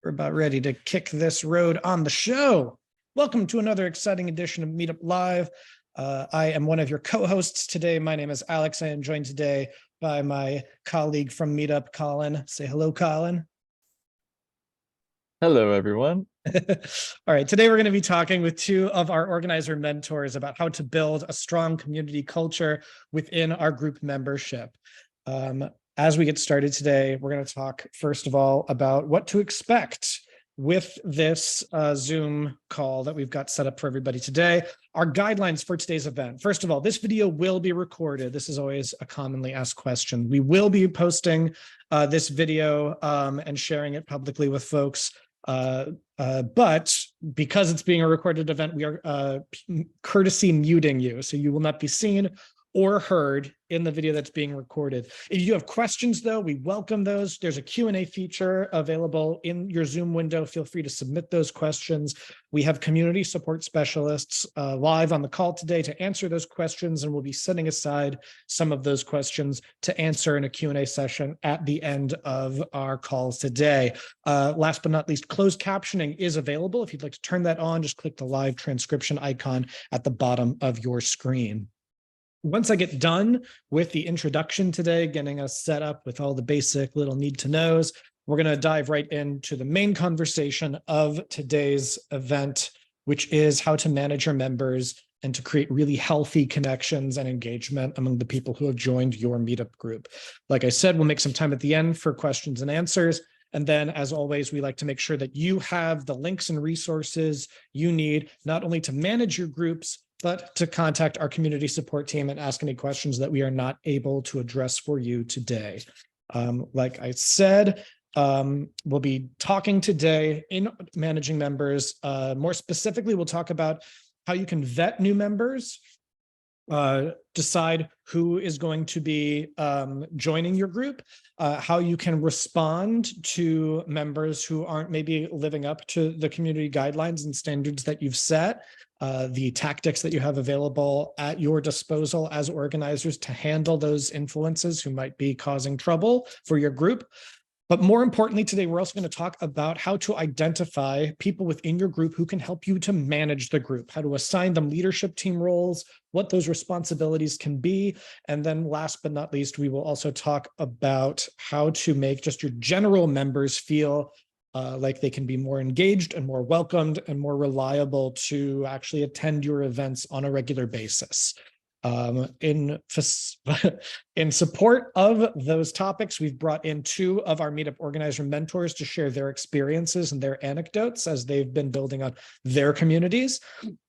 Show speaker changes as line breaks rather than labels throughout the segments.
We're about ready to kick this road on the show. Welcome to another exciting edition of Meetup Live. I am one of your co-hosts today. My name is Alex. I am joined today by my colleague from Meetup, Colin. Say hello, Colin.
Hello, everyone.
All right, today we're going to be talking with two of our organizer mentors about how to build a strong community culture within our group membership. As we get started today, we're going to talk, first of all, about what to expect with this Zoom call that we've got set up for everybody today. Our guidelines for today's event. First of all, this video will be recorded. This is always a commonly asked question. We will be posting this video and sharing it publicly with folks. But because it's being a recorded event, we are courtesy muting you. So you will not be seen or heard in the video that's being recorded. If you have questions, though, we welcome those. There's a Q&A feature available in your Zoom window. Feel free to submit those questions. We have community support specialists live on the call today to answer those questions, and we'll be setting aside some of those questions to answer in a Q&A session at the end of our calls today. Last but not least, closed captioning is available. If you'd like to turn that on, just click the live transcription icon at the bottom of your screen. Once I get done with the introduction today, getting us set up with all the basic little need to knows, we're going to dive right into the main conversation of today's event, which is how to manage your members and to create really healthy connections and engagement among the people who have joined your Meetup group. Like I said, we'll make some time at the end for questions and answers. And then, as always, we like to make sure that you have the links and resources you need, not only to manage your groups, but to contact our community support team and ask any questions that we are not able to address for you today. Like I said, we'll be talking today in managing members. More specifically, we'll talk about how you can vet new members, decide who is going to be joining your group, how you can respond to members who aren't maybe living up to the community guidelines and standards that you've set, the tactics that you have available at your disposal as organizers to handle those influences who might be causing trouble for your group. But more importantly, today, we're also going to talk about how to identify people within your group who can help you to manage the group, how to assign them leadership team roles, what those responsibilities can be. And then last but not least, we will also talk about how to make just your general members feel like they can be more engaged and more welcomed and more reliable to actually attend your events on a regular basis. In support of those topics, we've brought in two of our Meetup organizer mentors to share their experiences and their anecdotes as they've been building on their communities.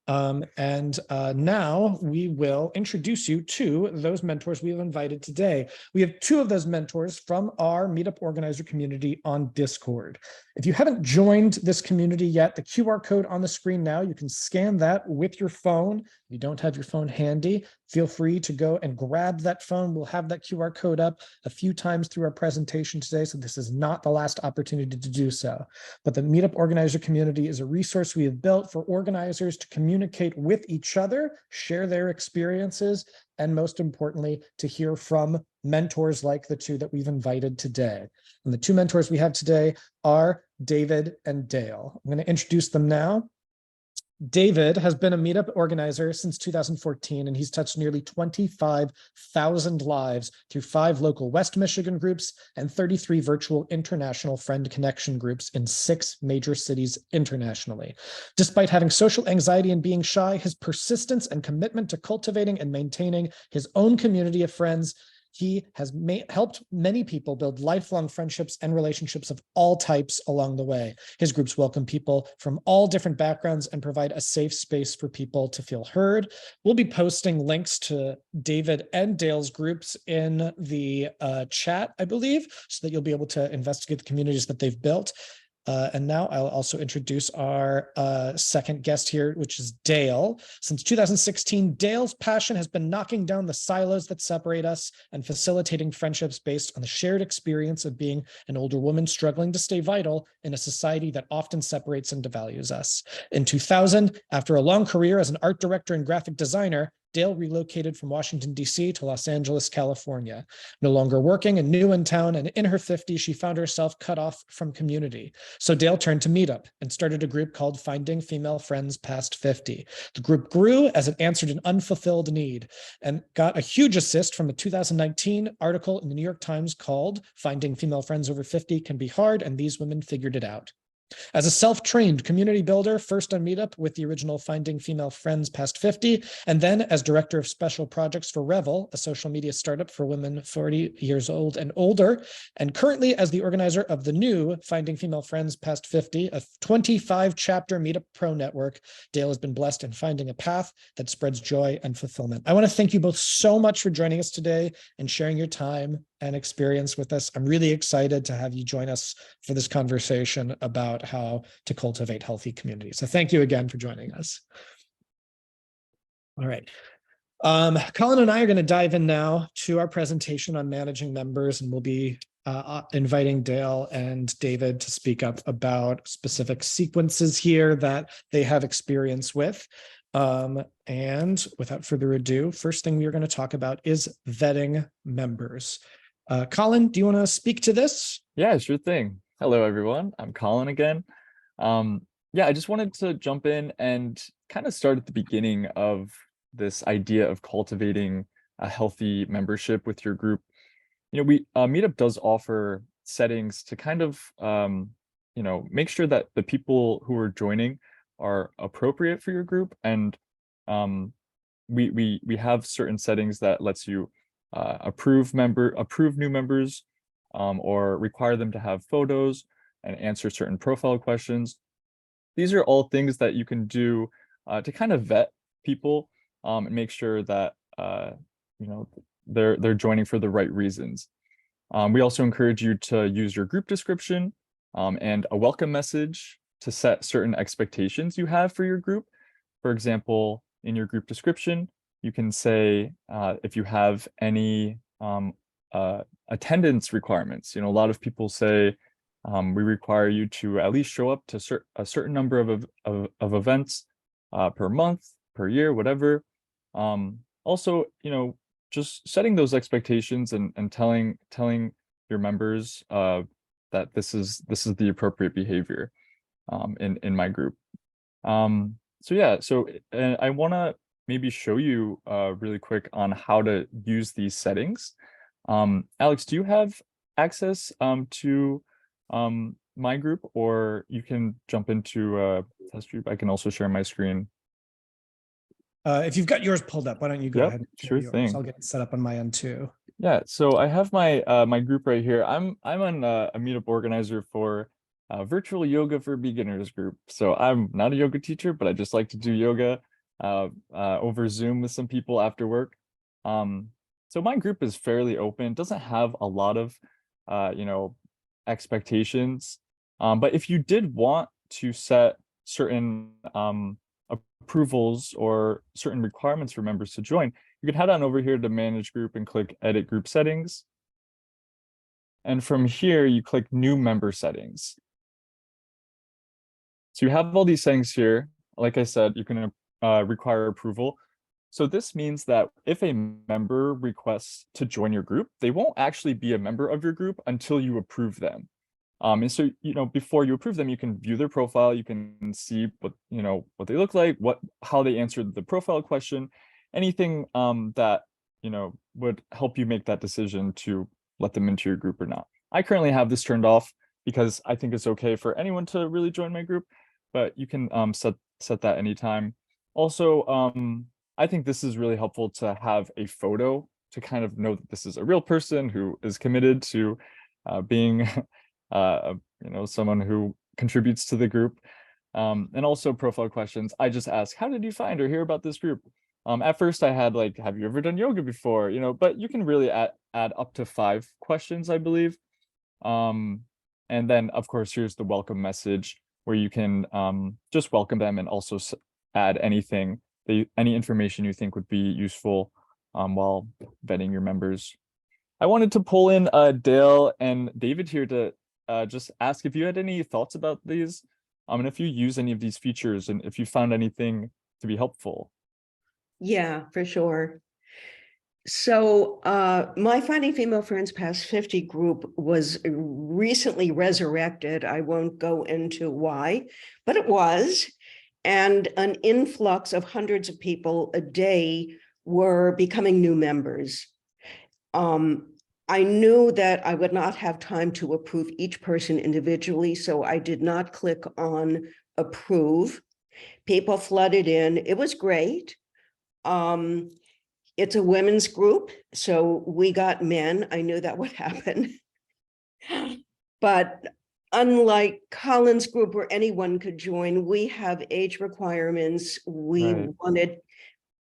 Now we will introduce you to those mentors we have invited today. We have two of those mentors from our Meetup organizer community on Discord. If you haven't joined this community yet, the QR code on the screen now, you can scan that with your phone. If you don't have your phone handy, feel free to go and grab that phone. We'll have that QR code up a few times through our presentation today, so this is not the last opportunity to do so. But the Meetup organizer community is a resource we have built for organizers to communicate with each other, share their experiences, and most importantly, to hear from mentors like the two that we've invited today. And the two mentors we have today are David and Dale. I'm going to introduce them now. David has been a Meetup organizer since 2014, and he's touched nearly 25,000 lives through 5 local West Michigan groups and 33 virtual international friend connection groups in 6 major cities internationally. Despite having social anxiety and being shy, his persistence and commitment to cultivating and maintaining his own community of friends, he has helped many people build lifelong friendships and relationships of all types along the way. His groups welcome people from all different backgrounds and provide a safe space for people to feel heard. We'll be posting links to David and Dale's groups in the chat, I believe, so that you'll be able to investigate the communities that they've built. And now I'll also introduce our second guest here, which is Dale. Since 2016, Dale's passion has been knocking down the silos that separate us and facilitating friendships based on the shared experience of being an older woman struggling to stay vital in a society that often separates and devalues us. In 2000, after a long career as an art director and graphic designer, Dale relocated from Washington, D.C. to Los Angeles, California. No longer working and new in town, and in her 50s, she found herself cut off from community. So Dale turned to Meetup and started a group called Finding Female Friends Past 50. The group grew as it answered an unfulfilled need and got a huge assist from a 2019 article in the New York Times called Finding Female Friends Over 50 Can Be Hard, and These Women Figured It Out. As a self-trained community builder, first on Meetup with the original Finding Female Friends Past 50, and then as director of special projects for Revel, a social media startup for women 40 years old and older, and currently as the organizer of the new Finding Female Friends Past 50, a 25-chapter Meetup Pro network, Dale has been blessed in finding a path that spreads joy and fulfillment. I want to thank you both so much for joining us today and sharing your time and experience with us. I'm really excited to have you join us for this conversation about how to cultivate healthy communities. So thank you again for joining us. All right. Colin and I are going to dive in now to our presentation on managing members, and we'll be inviting Dale and David to speak up about specific sequences here that they have experience with. And without further ado, first thing we are going to talk about is vetting members. Colin, do you want to speak to this?
Yeah, sure thing. Hello, everyone. I'm Colin again. Yeah, I just wanted to jump in and kind of start at the beginning of this idea of cultivating a healthy membership with your group. Meetup does offer settings to kind of, make sure that the people who are joining are appropriate for your group. And we have certain settings that lets you approve new members, or require them to have photos and answer certain profile questions. These are all things that you can do to kind of vet people and make sure that they're joining for the right reasons. We also encourage you to use your group description and a welcome message to set certain expectations you have for your group. For example, in your group description, you can say if you have any attendance requirements. A lot of people say we require you to at least show up to a certain number of events per month, per year, whatever. Also, just setting those expectations and telling your members that this is the appropriate behavior in my group. And I want to maybe show you really quick on how to use these settings. Alex, do you have access to my group, or you can jump into a test group? I can also share my screen.
If you've got yours pulled up, why don't you go ahead and share
sure
yours?
thing.
I'll get it set up on my end too.
Yeah, so I have my my group right here. I'm on a Meetup organizer for virtual yoga for beginners group. So I'm not a yoga teacher, but I just like to do yoga over Zoom with some people after work. So my group is fairly open. It doesn't have a lot of expectations. But if you did want to set certain approvals or certain requirements for members to join, you can head on over here to manage group and click edit group settings. And from here, you click new member settings. So you have all these settings here. Like I said, you can require approval. So this means that if a member requests to join your group, they won't actually be a member of your group until you approve them. And so, before you approve them, you can view their profile, you can see what they look like, how they answered the profile question, anything that, would help you make that decision to let them into your group or not. I currently have this turned off because I think it's okay for anyone to really join my group, but you can set that anytime. Also, I think this is really helpful to have a photo to kind of know that this is a real person who is committed to being someone who contributes to the group. And also profile questions. I just ask, how did you find or hear about this group? At first I had like, have you ever done yoga before? But you can really add up to 5 questions, I believe. And then of course, here's the welcome message where you can just welcome them and also add any information you think would be useful while vetting your members. I wanted to pull in Dale and David here to just ask if you had any thoughts about these, and if you use any of these features and if you found anything to be helpful.
Yeah, for sure. So my Finding Female Friends Past 50 group was recently resurrected. I won't go into why, but it was. And an influx of hundreds of people a day were becoming new members. I knew that I would not have time to approve each person individually, so I did not click on approve. People flooded in. It was great. It's a women's group, so we got men. I knew that would happen. But unlike Colin's group where anyone could join, we have age requirements. We
Right.
wanted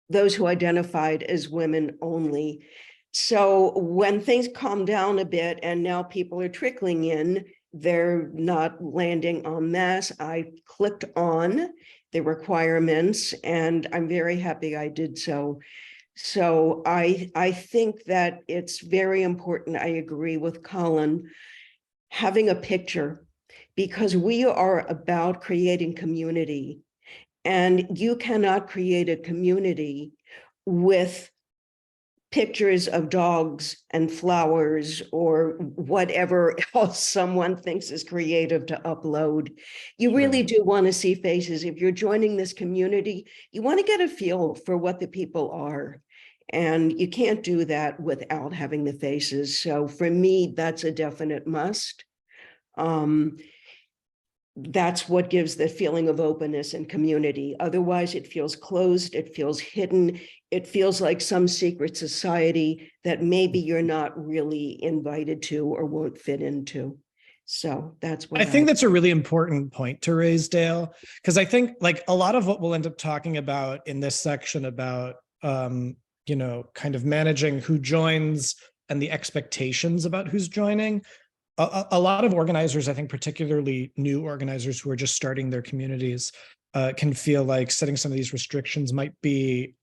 those who identified as women only. So when things calm down a bit and now people are trickling in, they're not landing en masse. I clicked on the requirements and I'm very happy I did so. So I think that it's very important. I agree with Colin, having a picture, because we are about creating community, and you cannot create a community with pictures of dogs and flowers or whatever else someone thinks is creative to upload. You
Sure.
really do want to see faces. If you're joining this community, you want to get a feel for what the people are. And you can't do that without having the faces. So for me, that's a definite must. That's what gives the feeling of openness and community. Otherwise, it feels closed, it feels hidden, it feels like some secret society that maybe you're not really invited to or won't fit into. So that's what
I think that's a really important point to raise, Dale, because I think like a lot of what we'll end up talking about in this section about, kind of managing who joins and the expectations about who's joining. A lot of organizers, I think, particularly new organizers who are just starting their communities, can feel like setting some of these restrictions might be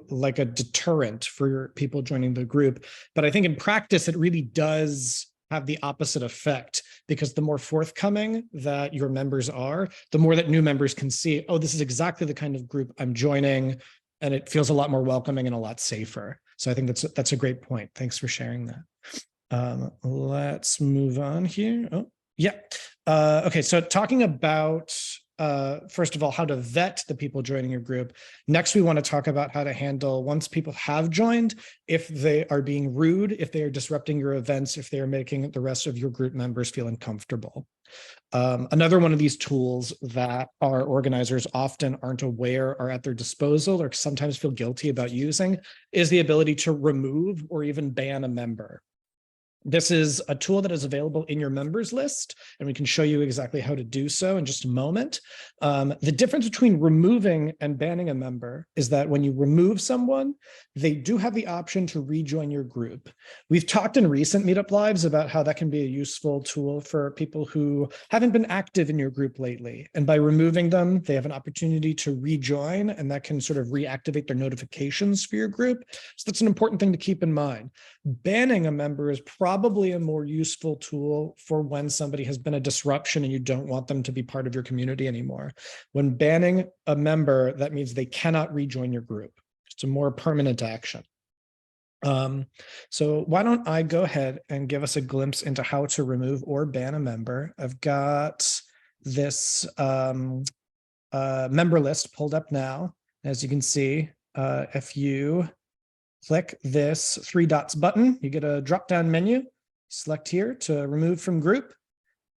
like a deterrent for people joining the group. But I think in practice, it really does have the opposite effect, because the more forthcoming that your members are, the more that new members can see, oh, this is exactly the kind of group I'm joining, and it feels a lot more welcoming and a lot safer. So I think that's a great point. Thanks for sharing that. Let's move on here. Oh, yeah. Okay, so talking about, first of all, how to vet the people joining your group. Next, we want to talk about how to handle, once people have joined, if they are being rude, if they are disrupting your events, if they are making the rest of your group members feel uncomfortable. Another one of these tools that our organizers often aren't aware are at their disposal or sometimes feel guilty about using is the ability to remove or even ban a member. This is a tool that is available in your members list, and we can show you exactly how to do so in just a moment. The difference between removing and banning a member is that when you remove someone, they do have the option to rejoin your group. We've talked in recent Meetup Lives about how that can be a useful tool for people who haven't been active in your group lately. And by removing them, they have an opportunity to rejoin, and that can sort of reactivate their notifications for your group. So that's an important thing to keep in mind. Banning a member is probably a more useful tool for when somebody has been a disruption and you don't want them to be part of your community anymore. When banning a member, that means they cannot rejoin your group. It's a more permanent action. So why don't I go ahead and give us a glimpse into how to remove or ban a member. I've got this member list pulled up now. As you can see, if you click this 3 dots button, you get a drop-down menu. Select here to remove from group.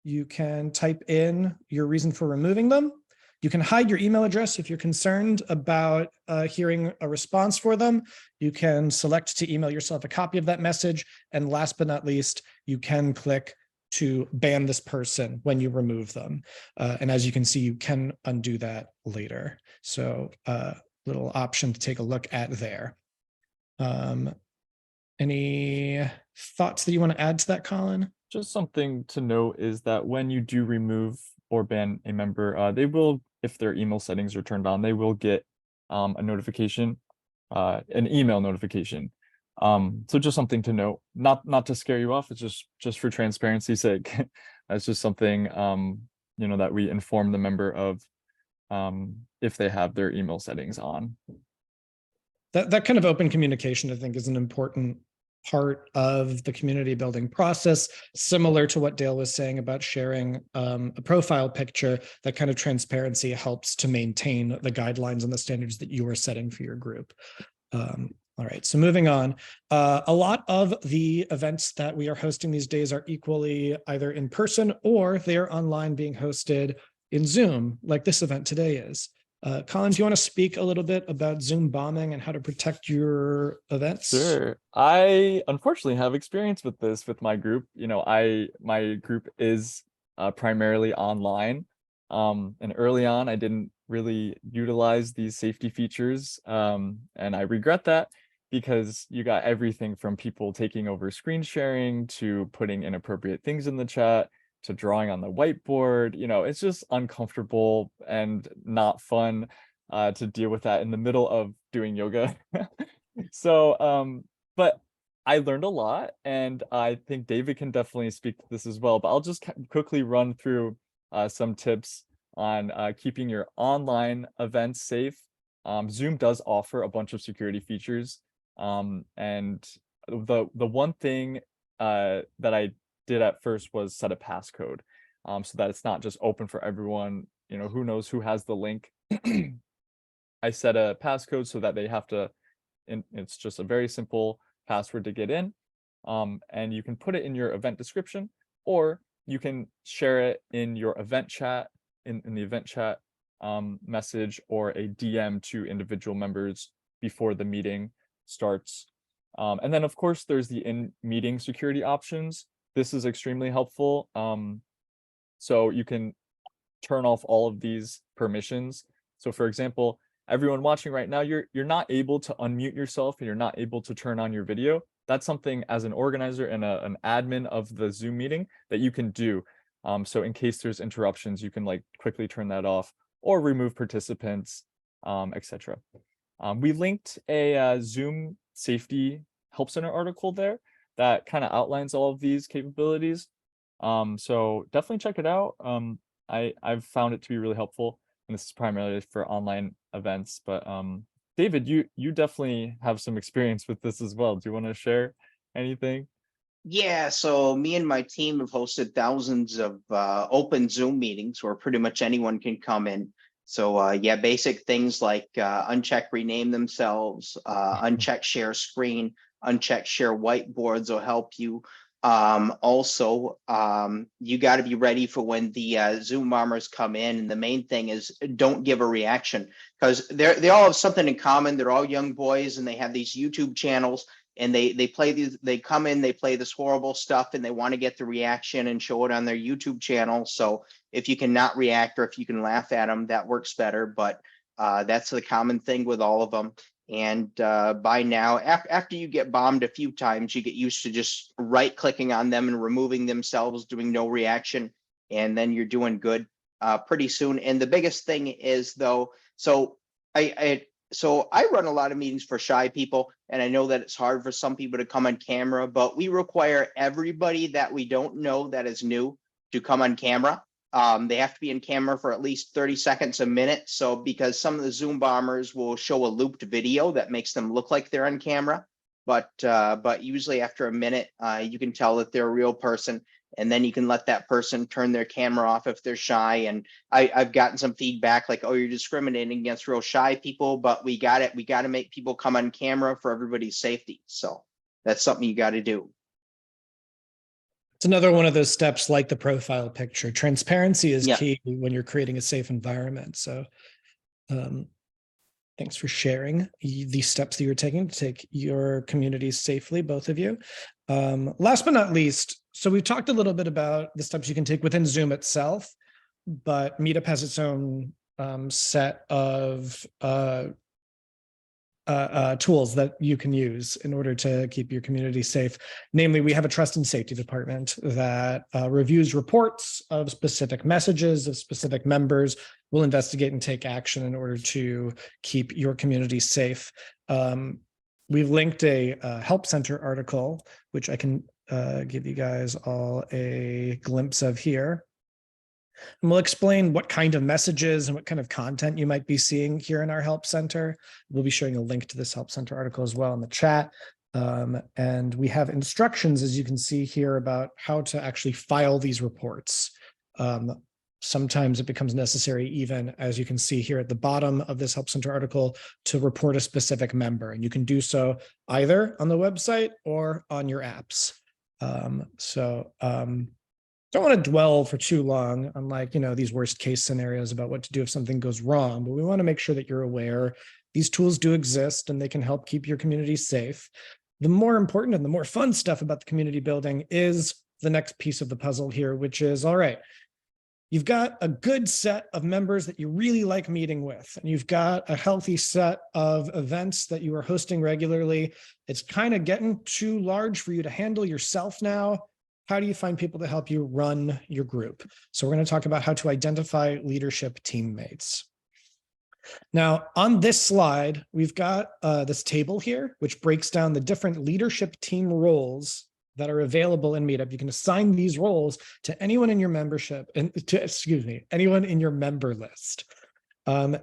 You can type in your reason for removing them. You can hide your email address if you're concerned about hearing a response for them. You can select to email yourself a copy of that message. And last but not least, you can click to ban this person when you remove them. And as you can see, you can undo that later. So little option to take a look at there. Any thoughts that you want to add to that, Colin?
Just something to note is that when you do remove or ban a member, they will, if their email settings are turned on, they will get a notification, an email notification. So just something to note, not to scare you off. It's just for transparency's sake. That's just something that we inform the member of if they have their email settings on.
That kind of open communication, I think, is an important part of the community building process, similar to what Dale was saying about sharing a profile picture. That kind of transparency helps to maintain the guidelines and the standards that you are setting for your group. All right, so moving on. A lot of the events that we are hosting these days are equally either in person or they are online being hosted in Zoom, like this event today is. Colin, do you want to speak a little bit about Zoom bombing and how to protect your events?
Sure. I unfortunately have experience with this with my group. My group is primarily online. And early on, I didn't really utilize these safety features. And I regret that because you got everything from people taking over screen sharing to putting inappropriate things in the chat to drawing on the whiteboard. It's just uncomfortable and not fun to deal with that in the middle of doing yoga. So, but I learned a lot, and I think David can definitely speak to this as well. But I'll just quickly run through some tips on keeping your online events safe. Zoom does offer a bunch of security features, and the one thing that I did at first was set a passcode, so that it's not just open for everyone. Who knows who has the link. I set a passcode so that they have to, and it's just a very simple password to get in. And you can put it in your event description, or you can share it in your event chat, in the event chat message, or a DM to individual members before the meeting starts. And then of course there's the in-meeting security options. This is extremely helpful. So you can turn off all of these permissions. So for example, everyone watching right now, you're not able to unmute yourself and you're not able to turn on your video. That's something as an organizer and an admin of the Zoom meeting that you can do. So in case there's interruptions, you can like quickly turn that off or remove participants, etc. We linked a Zoom safety help center article there that kind of outlines all of these capabilities. So definitely check it out. I've found it to be really helpful, and this is primarily for online events. But David, you definitely have some experience with this as well. Do you want to share anything?
Yeah, so me and my team have hosted thousands of open Zoom meetings where pretty much anyone can come in. So yeah, basic things like uncheck rename themselves, uncheck share screen, uncheck share whiteboards will help you. Also, you got to be ready for when the Zoom bombers come in. And the main thing is don't give a reaction, because they all have something in common. They're all young boys and they have these YouTube channels, and they come in, they play this horrible stuff, and they want to get the reaction and show it on their YouTube channel. So if you can not react, or if you can laugh at them, that works better. But that's the common thing with all of them. And by now, after you get bombed a few times, you get used to just right clicking on them and removing themselves, doing no reaction, and then you're doing good pretty soon. And the biggest thing is though, so I run a lot of meetings for shy people, and I know that it's hard for some people to come on camera, but we require everybody that we don't know that is new to come on camera. They have to be in camera for at least 30 seconds a minute. So because some of the Zoom bombers will show a looped video that makes them look like they're on camera, but usually after a minute, you can tell that they're a real person, and then you can let that person turn their camera off if they're shy. And I've gotten some feedback like, oh, you're discriminating against real shy people, but we got to make people come on camera for everybody's safety. So that's something you got to do.
It's another one of those steps like the profile picture. Transparency is
Yeah.
key when you're creating a safe environment. So thanks for sharing the steps that you're taking to take your communities safely, both of you. Last but not least, so we've talked a little bit about the steps you can take within Zoom itself, but Meetup has its own set of tools that you can use in order to keep your community safe. Namely, we have a trust and safety department that reviews reports of specific messages of specific members, will investigate and take action in order to keep your community safe. We've linked a help center article, which I can give you guys all a glimpse of here. And we'll explain what kind of messages and what kind of content you might be seeing here in our Help Center. We'll be showing a link to this Help Center article as well in the chat. And we have instructions, as you can see here, about how to actually file these reports. Sometimes it becomes necessary, even as you can see here at the bottom of this Help Center article, to report a specific member. And you can do so either on the website or on your apps. Don't want to dwell for too long on, like, these worst case scenarios about what to do if something goes wrong, but we want to make sure that you're aware these tools do exist and they can help keep your community safe. The more important and the more fun stuff about the community building is the next piece of the puzzle here, which is, all right, you've got a good set of members that you really like meeting with, and you've got a healthy set of events that you are hosting regularly. It's kind of getting too large for you to handle yourself now. How do you find people to help you run your group? So we're going to talk about how to identify leadership teammates. Now, on this slide, we've got this table here, which breaks down the different leadership team roles that are available in Meetup. You can assign these roles to anyone in your membership, and anyone in your member list.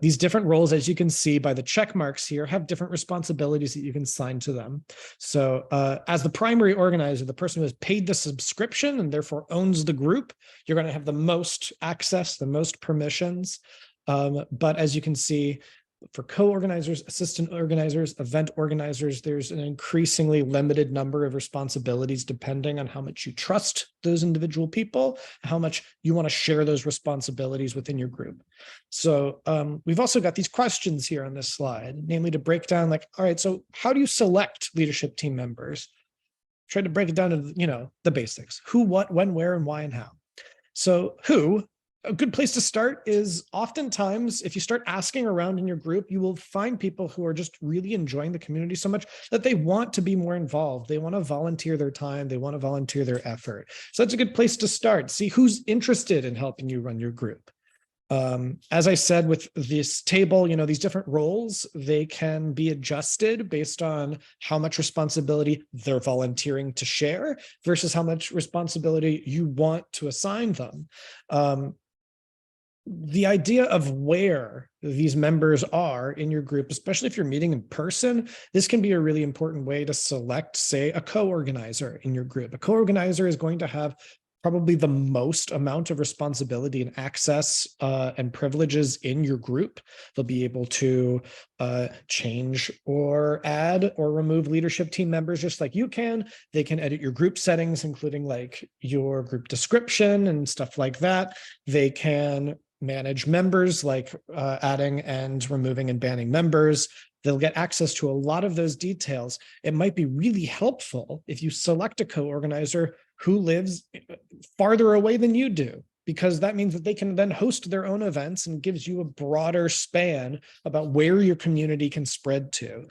These different roles, as you can see by the check marks here, have different responsibilities that you can assign to them. So as the primary organizer, the person who has paid the subscription and therefore owns the group, you're going to have the most access, the most permissions. But as you can see, for co-organizers, assistant organizers, event organizers, there's an increasingly limited number of responsibilities depending on how much you trust those individual people, how much you want to share those responsibilities within your group. So we've also got these questions here on this slide, namely to break down, like, all right, so how do you select leadership team members? Try to break it down to, the basics: who, what, when, where, and why, and how. So who? A good place to start is, oftentimes, if you start asking around in your group, you will find people who are just really enjoying the community so much that they want to be more involved. They want to volunteer their time. They want to volunteer their effort. So that's a good place to start. See who's interested in helping you run your group. As I said, with this table, these different roles, they can be adjusted based on how much responsibility they're volunteering to share versus how much responsibility you want to assign them. The idea of where these members are in your group, especially if you're meeting in person, this can be a really important way to select, say, a co-organizer in your group. A co-organizer is going to have probably the most amount of responsibility and access and privileges in your group. They'll be able to change or add or remove leadership team members just like you can. They can edit your group settings, including like your group description and stuff like that. They can manage members, like adding and removing and banning members. They'll get access to a lot of those details. It might be really helpful if you select a co-organizer who lives farther away than you do, because that means that they can then host their own events and gives you a broader span about where your community can spread to.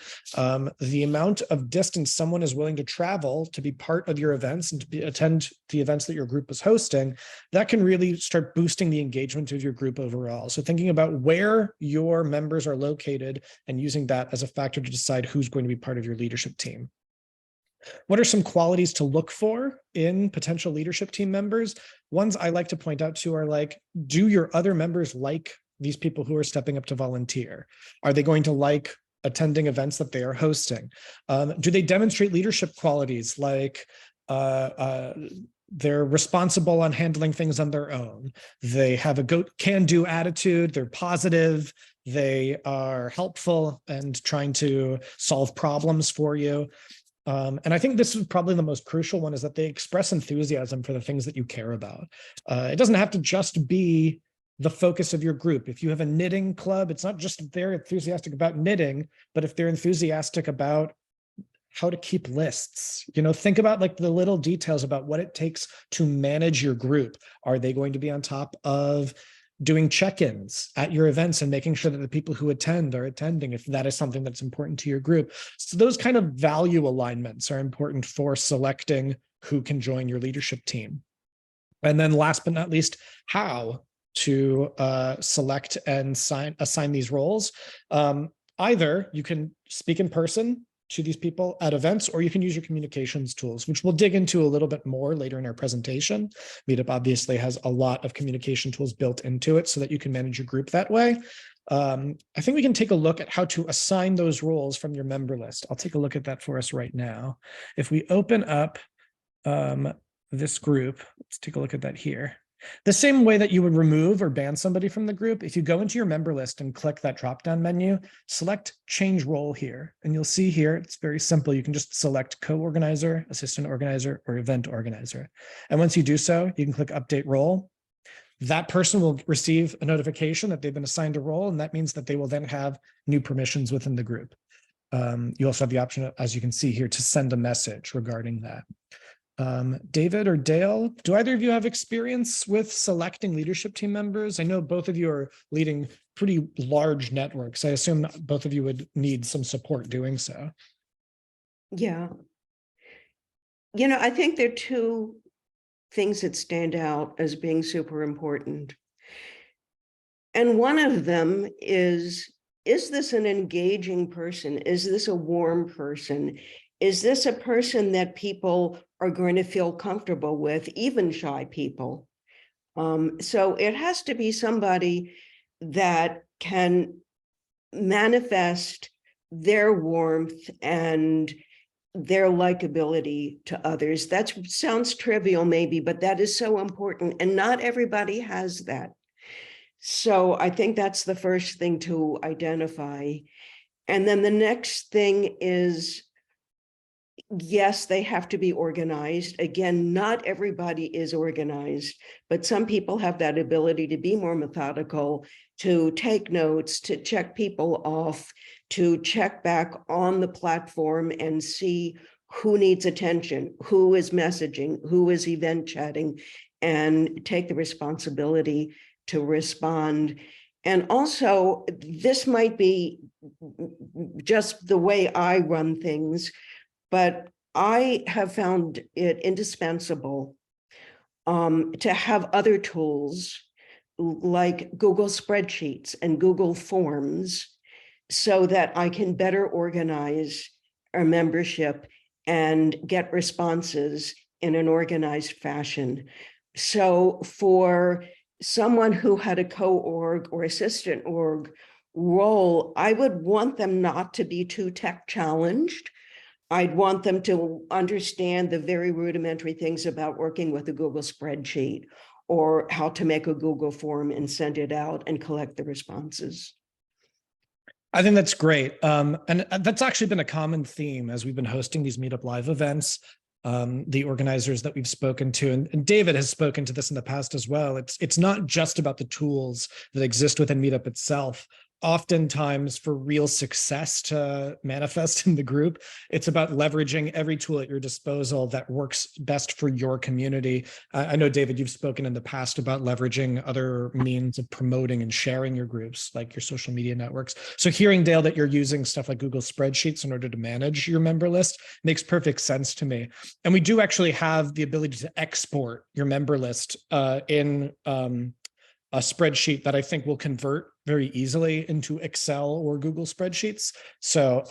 The amount of distance someone is willing to travel to be part of your events and to attend the events that your group is hosting, that can really start boosting the engagement of your group overall. So thinking about where your members are located and using that as a factor to decide who's going to be part of your leadership team. What are some qualities to look for in potential leadership team members? Ones I like to point out to are like, do your other members like these people who are stepping up to volunteer? Are they going to like attending events that they are hosting? Do they demonstrate leadership qualities like they're responsible on handling things on their own? They have a can-do attitude. They're positive. They are helpful and trying to solve problems for you. And I think this is probably the most crucial one, is that they express enthusiasm for the things that you care about. It doesn't have to just be the focus of your group. If you have a knitting club, it's not just that they're enthusiastic about knitting, but if they're enthusiastic about how to keep lists, think about like the little details about what it takes to manage your group. Are they going to be on top of doing check-ins at your events and making sure that the people who attend are attending, if that is something that's important to your group? So those kind of value alignments are important for selecting who can join your leadership team. And then last but not least, how to select and assign these roles. Either you can speak in person to these people at events, or you can use your communications tools, which we'll dig into a little bit more later in our presentation. Meetup obviously has a lot of communication tools built into it so that you can manage your group that way. I think we can take a look at how to assign those roles from your member list. I'll take a look at that for us right now. If we open up this group, let's take a look at that here. The same way that you would remove or ban somebody from the group, if you go into your member list and click that drop-down menu, select change role here, and you'll see here, it's very simple. You can just select co-organizer, assistant organizer, or event organizer. And once you do so, you can click update role. That person will receive a notification that they've been assigned a role, and that means that they will then have new permissions within the group. You also have the option, as you can see here, to send a message regarding that. David or Dale, do either of you have experience with selecting leadership team members? I know both of you are leading pretty large networks. I assume both of you would need some support doing so.
Yeah. You know, I think there are two things that stand out as being super important. And one of them is this an engaging person? Is this a warm person? Is this a person that people are going to feel comfortable with, even shy people? So it has to be somebody that can manifest their warmth and their likability to others. That sounds trivial maybe, but that is so important, and not everybody has that. So I think that's the first thing to identify. And then the next thing is, yes, they have to be organized. Again, not everybody is organized, but some people have that ability to be more methodical, to take notes, to check people off, to check back on the platform and see who needs attention, who is messaging, who is event chatting, and take the responsibility to respond. And also, this might be just the way I run things, but I have found it indispensable to have other tools like Google Spreadsheets and Google Forms so that I can better organize our membership and get responses in an organized fashion. So for someone who had a co-org or assistant org role, I would want them not to be too tech challenged. I'd want them to understand the very rudimentary things about working with a Google spreadsheet or how to make a Google form and send it out and collect the responses.
I think that's great. And that's actually been a common theme as we've been hosting these Meetup Live events. The organizers that we've spoken to, and David has spoken to this in the past as well. It's not just about the tools that exist within Meetup itself. Oftentimes, for real success to manifest in the group, it's about leveraging every tool at your disposal that works best for your community. I know, David, you've spoken in the past about leveraging other means of promoting and sharing your groups, like your social media networks. So hearing, Dale, that you're using stuff like Google Spreadsheets in order to manage your member list makes perfect sense to me. And we do actually have the ability to export your member list in a spreadsheet that I think will convert very easily into Excel or Google spreadsheets. So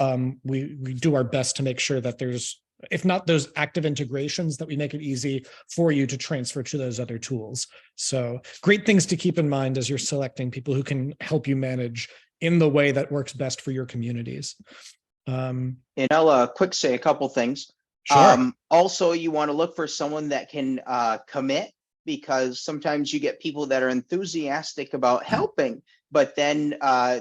we do our best to make sure that there's, if not those active integrations, that we make it easy for you to transfer to those other tools. So great things to keep in mind as you're selecting people who can help you manage in the way that works best for your communities.
And I'll quick say a couple things.
Sure.
Also, you want to look for someone that can commit, because sometimes you get people that are enthusiastic about helping, but then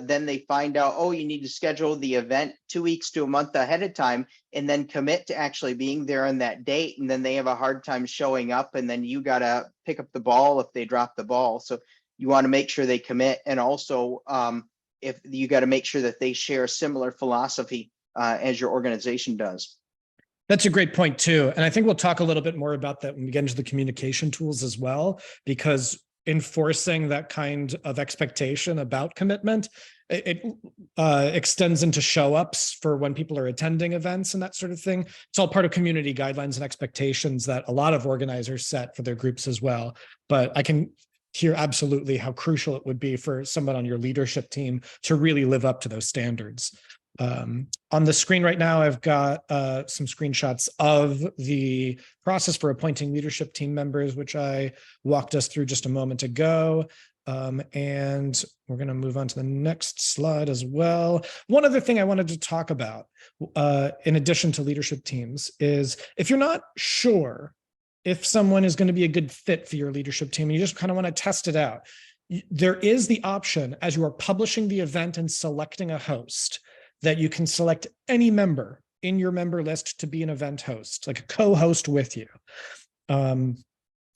they find out, oh, you need to schedule the event 2 weeks to a month ahead of time and then commit to actually being there on that date. And then they have a hard time showing up, and then you got to pick up the ball if they drop the ball. So you want to make sure they commit. And also, if you got to make sure that they share a similar philosophy as your organization does.
That's a great point too. And I think we'll talk a little bit more about that when we get into the communication tools as well, because enforcing that kind of expectation about commitment, it extends into show ups for when people are attending events and that sort of thing. It's all part of community guidelines and expectations that a lot of organizers set for their groups as well. But I can hear absolutely how crucial it would be for someone on your leadership team to really live up to those standards. On the screen right now, I've got some screenshots of the process for appointing leadership team members, which I walked us through just a moment ago. And we're going to move on to the next slide as well. One other thing I wanted to talk about, in addition to leadership teams, is if you're not sure if someone is going to be a good fit for your leadership team, and you just kind of want to test it out, there is the option as you are publishing the event and selecting a host that you can select any member in your member list to be an event host, like a co-host with you.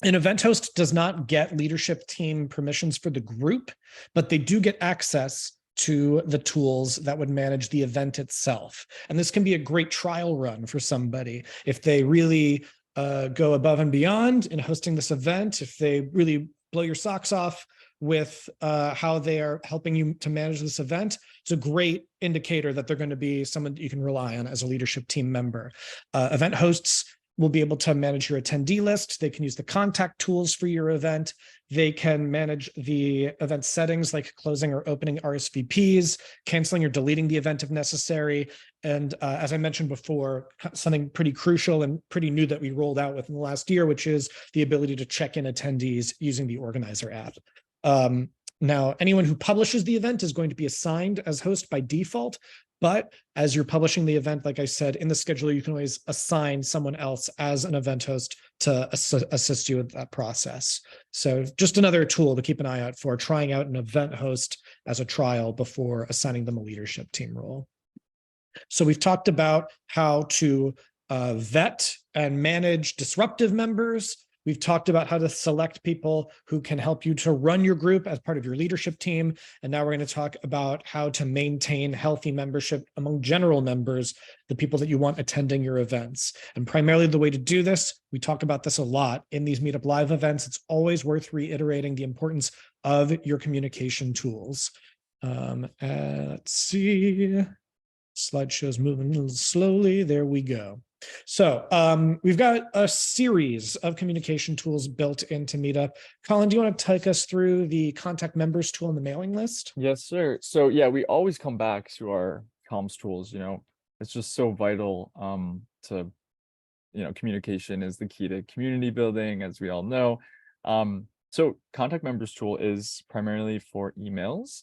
An event host does not get leadership team permissions for the group, but they do get access to the tools that would manage the event itself. And this can be a great trial run for somebody. If they really go above and beyond in hosting this event, if they really blow your socks off with how they are helping you to manage this event, it's a great indicator that they're going to be someone that you can rely on as a leadership team member. Event hosts will be able to manage your attendee list. They can use the contact tools for your event. They can manage the event settings like closing or opening RSVPs, canceling or deleting the event if necessary. And as I mentioned before, something pretty crucial and pretty new that we rolled out within the last year, which is the ability to check in attendees using the organizer app. Now, anyone who publishes the event is going to be assigned as host by default, but as you're publishing the event, like I said, in the scheduler, you can always assign someone else as an event host to assist you with that process. So just another tool to keep an eye out for, trying out an event host as a trial before assigning them a leadership team role. So we've talked about how to vet and manage disruptive members. We've talked about how to select people who can help you to run your group as part of your leadership team. And now we're going to talk about how to maintain healthy membership among general members, the people that you want attending your events. And primarily the way to do this, we talk about this a lot in these Meetup Live events. It's always worth reiterating the importance of your communication tools. Let's see. Slideshow's moving a little slowly. There we go. So we've got a series of communication tools built into Meetup. Colin, do you want to take us through the contact members tool and the mailing list?
Yes, sir. So yeah, we always come back to our comms tools, it's just so vital to, communication is the key to community building, as we all know. So contact members tool is primarily for emails.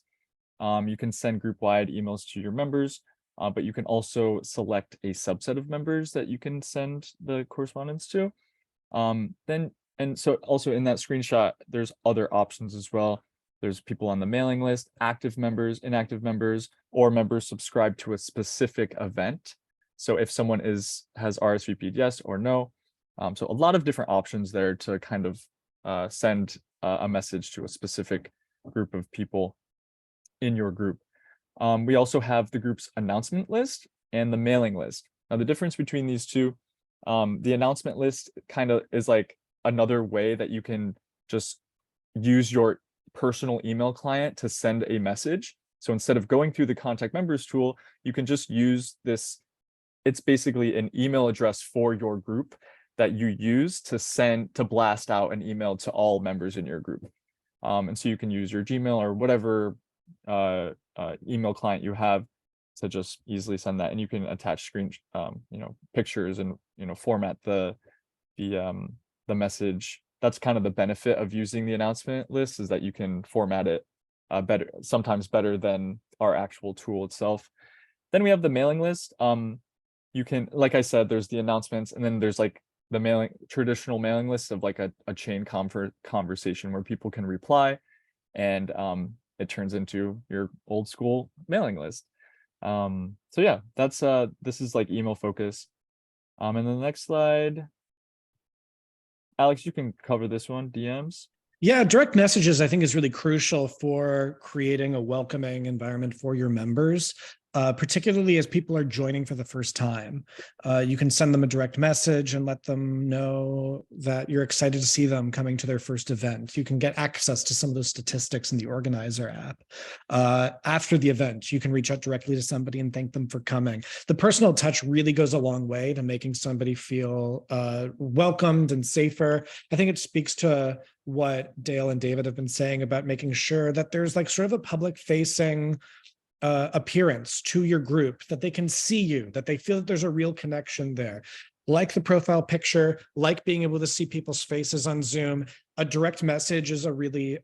You can send group-wide emails to your members. But you can also select a subset of members that you can send the correspondence to. And so also in that screenshot, there's other options as well. There's people on the mailing list, active members, inactive members, or members subscribed to a specific event. So if someone has RSVP'd yes or no. So a lot of different options there to kind of send a message to a specific group of people in your group. We also have the group's announcement list and the mailing list. Now, the difference between these two, the announcement list kind of is like another way that you can just use your personal email client to send a message. So instead of going through the contact members tool, you can just use this. It's basically an email address for your group that you use to blast out an email to all members in your group. And so you can use your Gmail or whatever email client you have to just easily send that, and you can attach pictures and format the message. That's kind of the benefit of using the announcement list, is that you can format it sometimes better than our actual tool itself. Then we have the mailing list. You can, like I said, there's the announcements, and then there's like the traditional mailing list of like a chain conversation where people can reply, and it turns into your old school mailing list. So yeah, this is like email focus. And then the next slide, Alex, you can cover this one, DMs.
Yeah, direct messages, I think, is really crucial for creating a welcoming environment for your members, particularly as people are joining for the first time. You can send them a direct message and let them know that you're excited to see them coming to their first event. You can get access to some of those statistics in the organizer app. After the event, you can reach out directly to somebody and thank them for coming. The personal touch really goes a long way to making somebody feel welcomed and safer. I think it speaks to what Dale and David have been saying about making sure that there's like sort of a public facing appearance to your group, that they can see you, that they feel that there's a real connection there. Like the profile picture, like being able to see people's faces on Zoom, a direct message is a really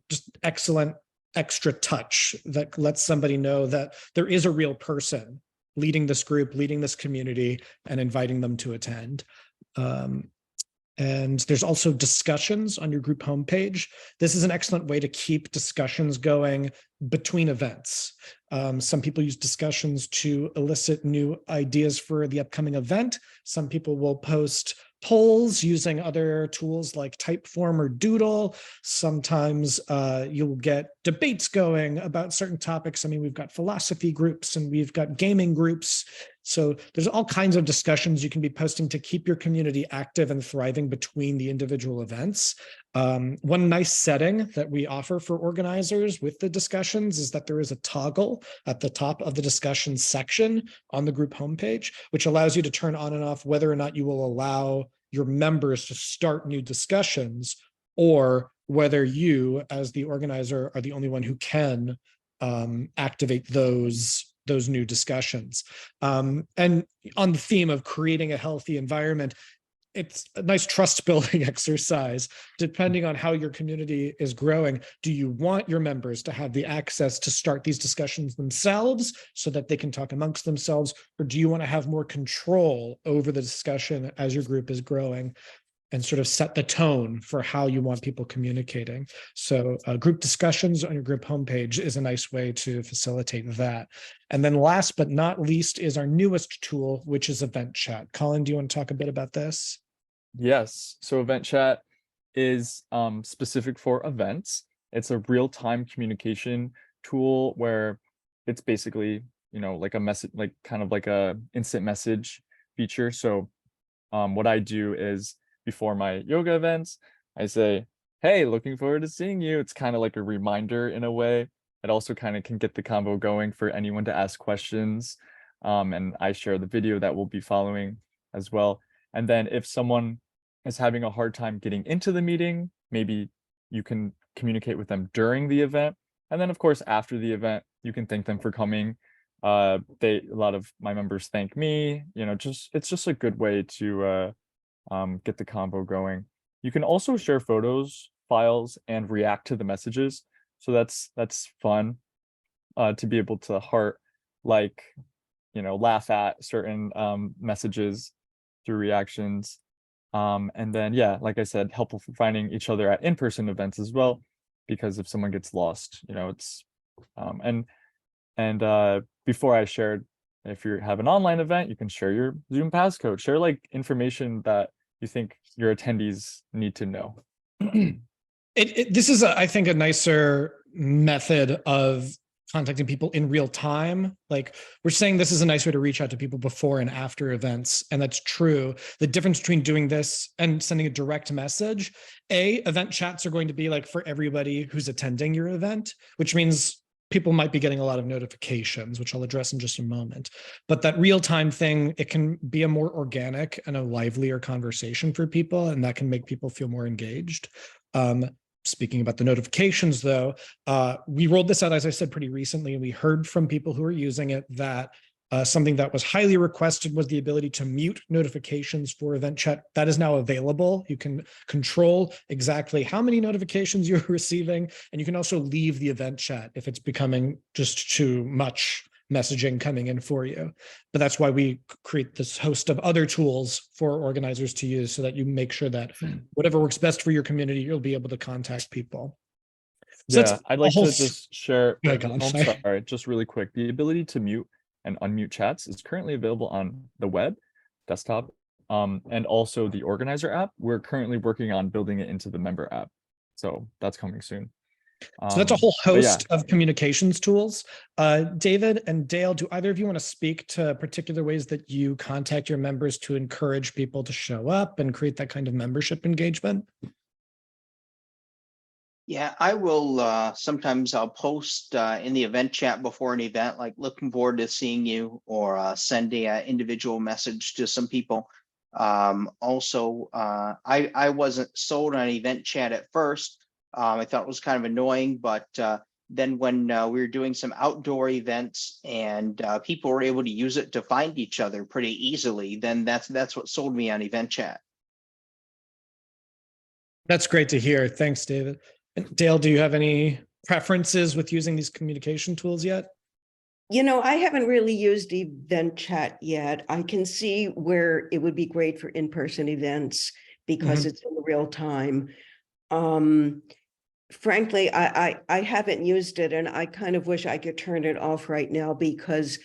just excellent extra touch that lets somebody know that there is a real person leading this group, leading this community, and inviting them to attend. And there's also discussions on your group homepage. This is an excellent way to keep discussions going between events. Some people use discussions to elicit new ideas for the upcoming event. Some people will post polls using other tools like Typeform or Doodle. Sometimes you'll get debates going about certain topics. I mean, we've got philosophy groups and we've got gaming groups. So there's all kinds of discussions you can be posting to keep your community active and thriving between the individual events. One nice setting that we offer for organizers with the discussions is that there is a toggle at the top of the discussion section on the group homepage, which allows you to turn on and off whether or not you will allow your members to start new discussions, or whether you, as the organizer, are the only one who can activate those new discussions. And on the theme of creating a healthy environment, it's a nice trust building exercise. Depending on how your community is growing, do you want your members to have the access to start these discussions themselves so that they can talk amongst themselves, or do you want to have more control over the discussion as your group is growing and sort of set the tone for how you want people communicating? So group discussions on your group homepage is a nice way to facilitate that. And then last but not least is our newest tool, which is Event Chat. Colin, do you want to talk a bit about this?
Yes. So Event Chat is specific for events. It's a real-time communication tool where it's basically, like a message, like kind of like a instant message feature. So what I do is, before my yoga events, I say, hey, looking forward to seeing you. It's kind of like a reminder in a way. It also kind of can get the convo going for anyone to ask questions. And I share the video that we'll be following as well. And then if someone is having a hard time getting into the meeting, maybe you can communicate with them during the event. And then of course, after the event, you can thank them for coming. A lot of my members thank me, it's just a good way to get the combo going. You can also share photos, files, and react to the messages. So that's fun to be able to heart, like, laugh at certain messages through reactions. And then, yeah, like I said, helpful for finding each other at in-person events as well, because if someone gets lost, it's before I shared, if you have an online event, you can share your Zoom passcode, share like information that you think your attendees need to know.
This is, I think, a nicer method of contacting people in real time. Like, we're saying this is a nice way to reach out to people before and after events, and that's true. The difference between doing this and sending a direct message, event chats are going to be like for everybody who's attending your event, which means people might be getting a lot of notifications, which I'll address in just a moment. But that real-time thing, it can be a more organic and a livelier conversation for people, and that can make people feel more engaged. Speaking about the notifications, though, we rolled this out, as I said, pretty recently, and we heard from people who are using it that something that was highly requested was the ability to mute notifications for Event Chat. That is now available. You can control exactly how many notifications you're receiving, and you can also leave the Event Chat if it's becoming just too much messaging coming in for you. But that's why we create this host of other tools for organizers to use, so that you make sure that whatever works best for your community, you'll be able to contact people. So
yeah, I'd like to just share,
sorry,
just really quick. The ability to mute and unmute chats is currently available on the web, desktop, and also the organizer app. We're currently working on building it into the member app. So that's coming soon.
So that's a whole host of communications tools. David and Dale, do either of you want to speak to particular ways that you contact your members to encourage people to show up and create that kind of membership engagement?
Yeah, I will. Sometimes I'll post in the event chat before an event, like looking forward to seeing you, or send a individual message to some people. Also, I wasn't sold on event chat at first. I thought it was kind of annoying, but then when we were doing some outdoor events and people were able to use it to find each other pretty easily, then that's what sold me on event chat.
That's great to hear. Thanks, David. And Dale, do you have any preferences with using these communication tools yet?
You know, I haven't really used event chat yet. I can see where it would be great for in-person events because it's in real time. Frankly, I haven't used it, and I kind of wish I could turn it off right now because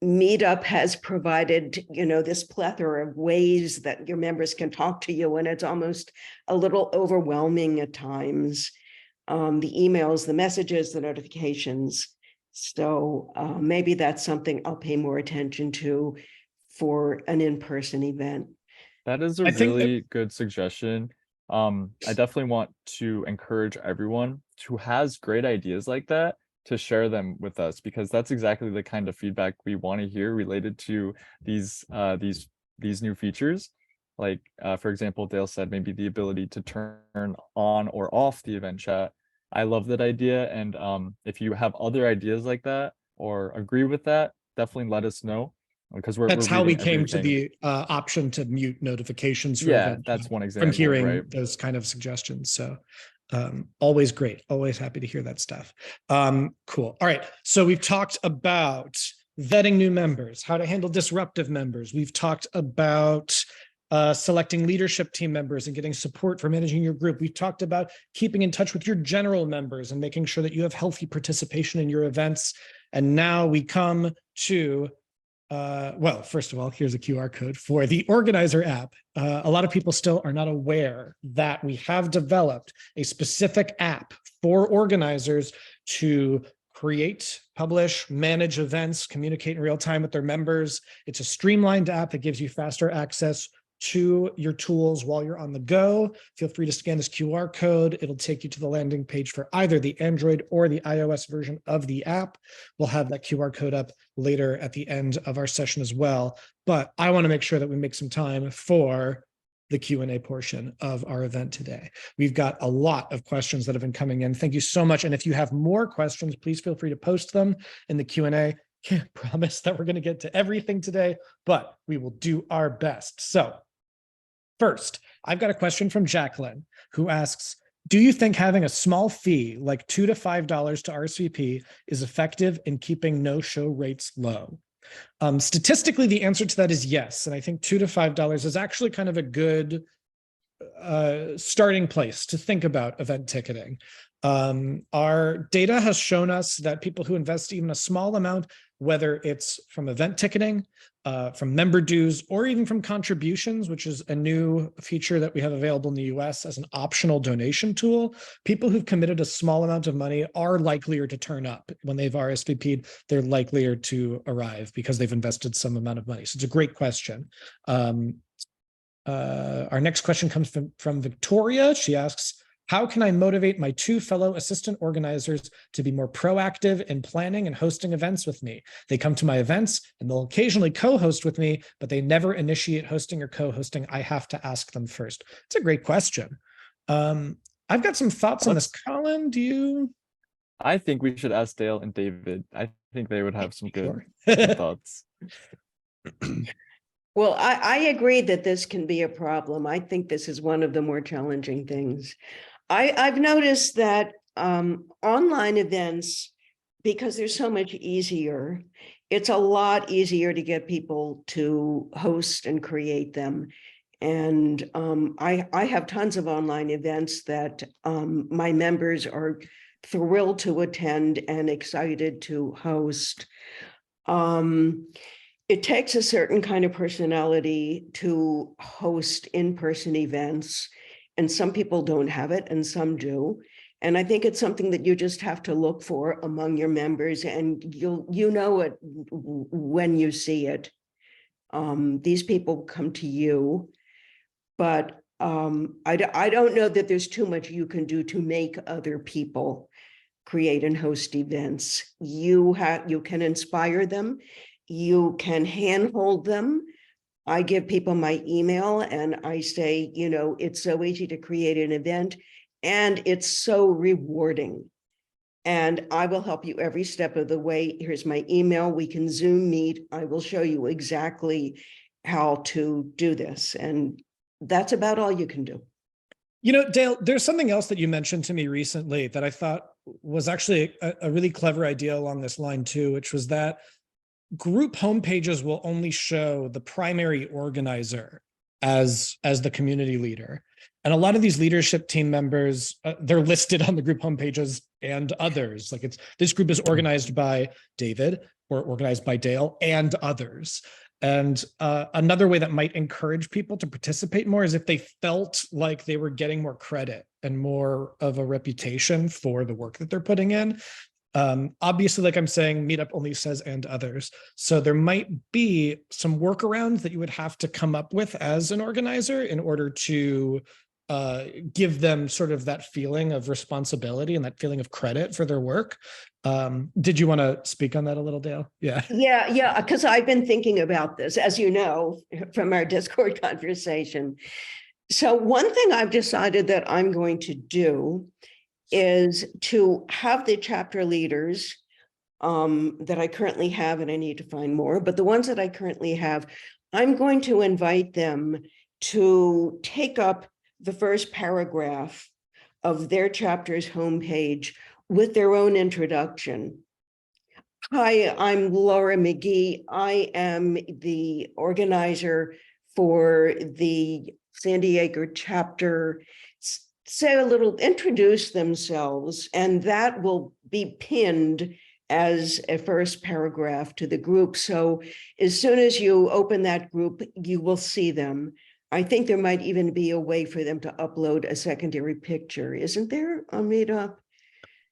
Meetup has provided, you know, this plethora of ways that your members can talk to you, and it's almost a little overwhelming at times. The emails, the messages, the notifications. So maybe that's something I'll pay more attention to for an in-person event.
That is a
I think that-
really good suggestion. I definitely want to encourage everyone who has great ideas like that to share them with us, because that's exactly the kind of feedback we want to hear related to these new features. Like for example, Dale said maybe the ability to turn on or off the event chat. I love that idea, and if you have other ideas like that or agree with that, definitely let us know, because
That's
we're
how we
reading
came to
everything.
the option to mute notifications for
Yeah,
event
that's
chat
one
from
example,
hearing
right?
those kind of suggestions. So always great, always happy to hear that stuff. Cool. All right. So we've talked about vetting new members, how to handle disruptive members. We've talked about selecting leadership team members and getting support for managing your group. We've talked about keeping in touch with your general members and making sure that you have healthy participation in your events. And now we come to well, first of all, here's a QR code for the organizer app. A lot of people still are not aware that we have developed a specific app for organizers to create, publish, manage events, communicate in real time with their members. It's a streamlined app that gives you faster access to your tools while you're on the go. Feel free to scan this QR code. It'll take you to the landing page for either the Android or the iOS version of the app. We'll have that QR code up later at the end of our session as well. But I want to make sure that we make some time for the Q&A portion of our event today. We've got a lot of questions that have been coming in. Thank you so much. And if you have more questions, please feel free to post them in the Q&A. Can't promise that we're going to get to everything today, but we will do our best. So first, I've got a question from Jacqueline, who asks, do you think having a small fee like $2 to $5 to RSVP is effective in keeping no-show rates low? Statistically, the answer to that is yes. And I think $2 to $5 is actually kind of a good starting place to think about event ticketing. Our data has shown us that people who invest even a small amount, whether it's from event ticketing, from member dues, or even from contributions, which is a new feature that we have available in the US as an optional donation tool, people who've committed a small amount of money are likelier to turn up. When they've RSVP'd, they're likelier to arrive because they've invested some amount of money. So it's a great question. Our next question comes from Victoria. She asks, how can I motivate my two fellow assistant organizers to be more proactive in planning and hosting events with me? They come to my events and they'll occasionally co-host with me, but they never initiate hosting or co-hosting. I have to ask them first. It's a great question. I've got some thoughts on this. Colin, do you?
I think we should ask Dale and David. I think they would have some good thoughts.
Well, I agree that this can be a problem. I think this is one of the more challenging things. I've noticed that online events, because they're so much easier, it's a lot easier to get people to host and create them. And I have tons of online events that my members are thrilled to attend and excited to host. It takes a certain kind of personality to host in-person events, and some people don't have it and some do. And I think it's something that you just have to look for among your members, and you know it when you see it. These people come to you, but I don't know that there's too much you can do to make other people create and host events. You can inspire them. You can handhold them. I give people my email and I say, you know, it's so easy to create an event and it's so rewarding. And I will help you every step of the way. Here's my email. We can Zoom meet. I will show you exactly how to do this. And that's about all you can do.
You know, Dale, there's something else that you mentioned to me recently that I thought was actually a really clever idea along this line too, which was that group homepages will only show the primary organizer as the community leader. And a lot of these leadership team members, they're listed on the group homepages and others. Like this group is organized by David or organized by Dale and others. And another way that might encourage people to participate more is if they felt like they were getting more credit and more of a reputation for the work that they're putting in. Obviously, like I'm saying, Meetup only says and others. So there might be some workarounds that you would have to come up with as an organizer in order to give them sort of that feeling of responsibility and that feeling of credit for their work. Did you want to speak on that a little, Dale? Yeah.
Yeah, because I've been thinking about this, as you know, from our Discord conversation. So one thing I've decided that I'm going to do is to have the chapter leaders that I currently have, and I need to find more, but the ones that I currently have, I'm going to invite them to take up the first paragraph of their chapter's homepage with their own introduction. Hi, I'm Laura McGee. I am the organizer for the San Diego chapter. Say a little, introduce themselves, and that will be pinned as a first paragraph to the group. So as soon as you open that group, you will see them. I think there might even be a way for them to upload a secondary picture. Isn't there on Meetup?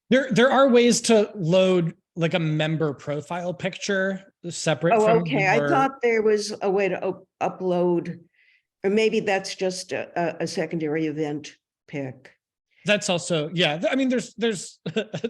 There are ways to load like a member profile picture separate
Oh,
from
okay. I thought there was a way to upload, or maybe that's just a secondary event pic.
That's also, yeah. I mean, there's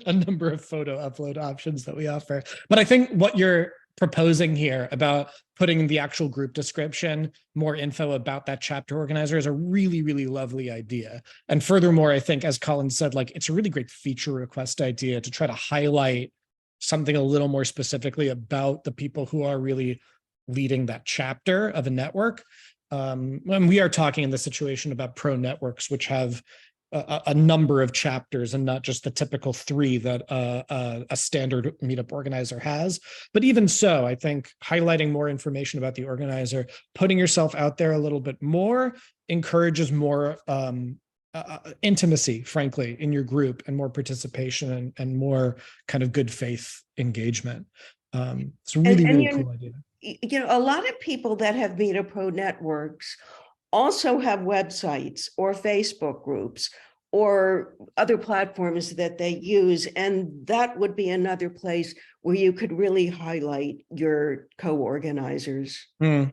a number of photo upload options that we offer, but I think what you're proposing here about putting in the actual group description, more info about that chapter organizer is a really, really lovely idea. And furthermore, I think, as Colin said, like it's a really great feature request idea to try to highlight something a little more specifically about the people who are really leading that chapter of a network. When we are talking in the situation about pro networks, which have a number of chapters and not just the typical 3 that a standard Meetup organizer has. But even so, I think highlighting more information about the organizer, putting yourself out there a little bit more encourages more intimacy, frankly, in your group and more participation and more kind of good faith engagement. It's a really, really cool idea.
You know, a lot of people that have Meetup Pro networks also have websites or Facebook groups or other platforms that they use. And that would be another place where you could really highlight your co-organizers.
So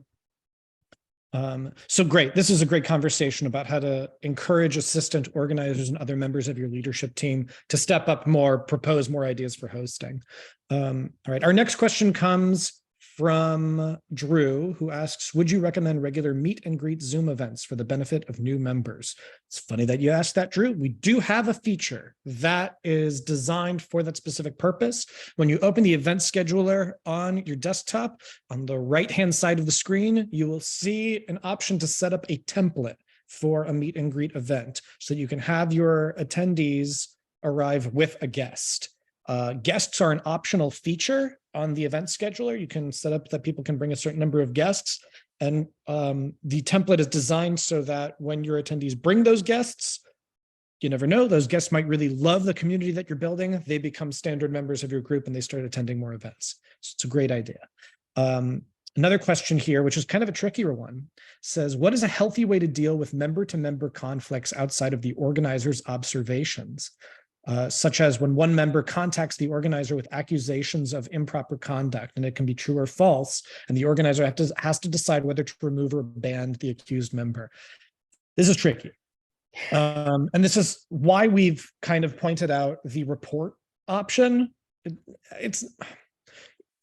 great. This is a great conversation about how to encourage assistant organizers and other members of your leadership team to step up more, propose more ideas for hosting. All right. Our next question comes from Drew, who asks, would you recommend regular meet and greet Zoom events for the benefit of new members? It's funny that you asked that, Drew. We do have a feature that is designed for that specific purpose. When you open the event scheduler on your desktop, on the right-hand side of the screen, you will see an option to set up a template for a meet and greet event so that you can have your attendees arrive with a guest. Guests are an optional feature on the event scheduler. You can set up that people can bring a certain number of guests. And the template is designed so that when your attendees bring those guests, you never know, those guests might really love the community that you're building. They become standard members of your group and they start attending more events. So it's a great idea. Another question here, which is kind of a trickier one, says, what is a healthy way to deal with member-to-member conflicts outside of the organizer's observations? Such as when one member contacts the organizer with accusations of improper conduct, and it can be true or false, and the organizer has to decide whether to remove or ban the accused member. This is tricky. And this is why we've kind of pointed out the report option. It's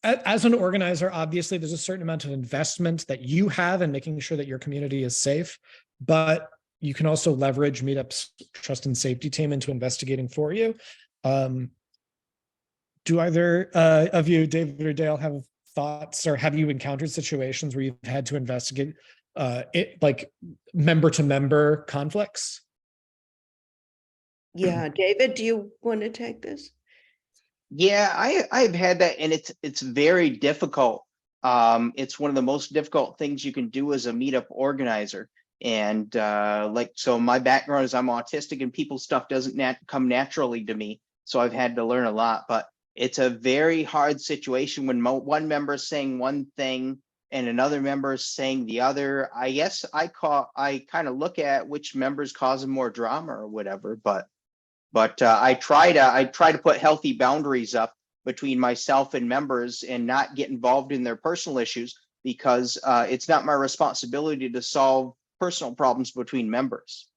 as an organizer, obviously, there's a certain amount of investment that you have in making sure that your community is safe, but you can also leverage Meetup's trust and safety team into investigating for you. Do either of you, David or Dale, have thoughts, or have you encountered situations where you've had to investigate it, like member to member conflicts?
Yeah, David, do you want to take this?
Yeah, I've had that, and it's very difficult. It's one of the most difficult things you can do as a meetup organizer. And so my background is I'm autistic, and people stuff doesn't come naturally to me. So I've had to learn a lot, but it's a very hard situation when one member is saying one thing and another member is saying the other. I guess I kind of look at which members causing more drama or whatever, but I try to put healthy boundaries up between myself and members and not get involved in their personal issues, because it's not my responsibility to solve personal problems between members.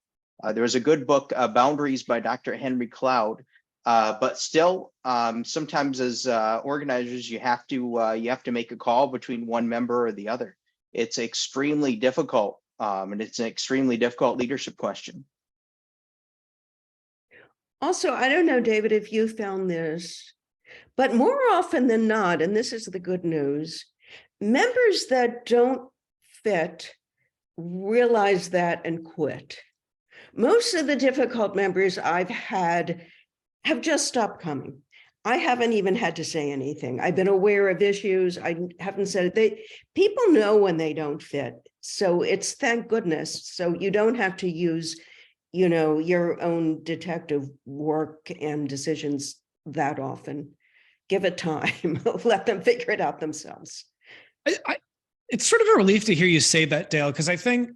There was a good book, Boundaries by Dr. Henry Cloud, but still, sometimes as organizers, you have to make a call between one member or the other. It's extremely difficult, and it's an extremely difficult leadership question.
Also, I don't know, David, if you found this, but more often than not, and this is the good news, members that don't fit realize that and quit. Most of the difficult members I've had have just stopped coming. I haven't even had to say anything. I've been aware of issues. I haven't said it. People know when they don't fit. So it's thank goodness. So you don't have to use your own detective work and decisions that often. Give it time. Let them figure it out themselves.
It's sort of a relief to hear you say that, Dale, because I think,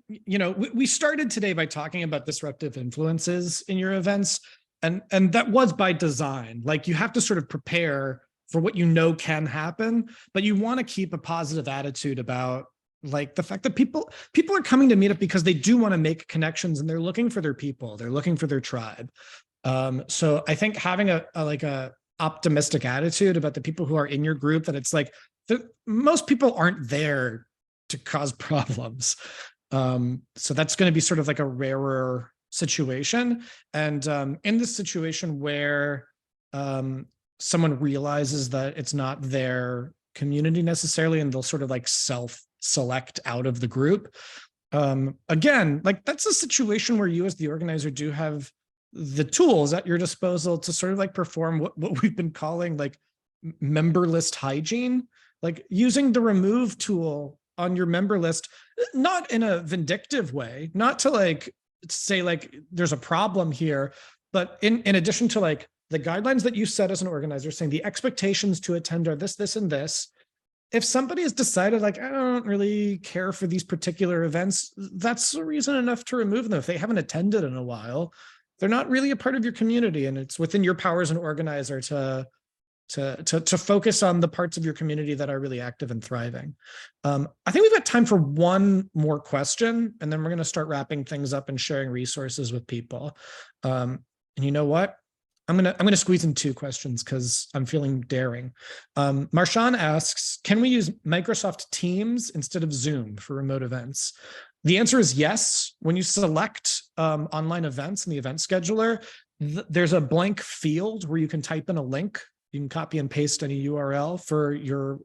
we started today by talking about disruptive influences in your events, and that was by design. Like, you have to sort of prepare for what can happen, but you want to keep a positive attitude about, like, the fact that people are coming to Meetup because they do want to make connections, and they're looking for their people, they're looking for their tribe. So I think having a optimistic attitude about the people who are in your group, that it's like most people aren't there to cause problems. So that's going to be sort of like a rarer situation. And in this situation where someone realizes that it's not their community necessarily, and they'll sort of like select out of the group. Again, like, that's a situation where you as the organizer do have the tools at your disposal to sort of like perform what we've been calling like member list hygiene, like using the remove tool on your member list, not in a vindictive way, not to like say like there's a problem here, but in addition to like the guidelines that you set as an organizer, saying the expectations to attend are this, this, and this. If somebody has decided like, I don't really care for these particular events, that's a reason enough to remove them. If they haven't attended in a while, they're not really a part of your community, and it's within your power as an organizer to focus on the parts of your community that are really active and thriving. I think we've got time for one more question, and then we're going to start wrapping things up and sharing resources with people. And you know what? I'm gonna squeeze in two questions because I'm feeling daring. Marshawn asks, can we use Microsoft Teams instead of Zoom for remote events? The answer is yes. When you select online events in the event scheduler, there's a blank field where you can type in a link. You can copy and paste any URL for your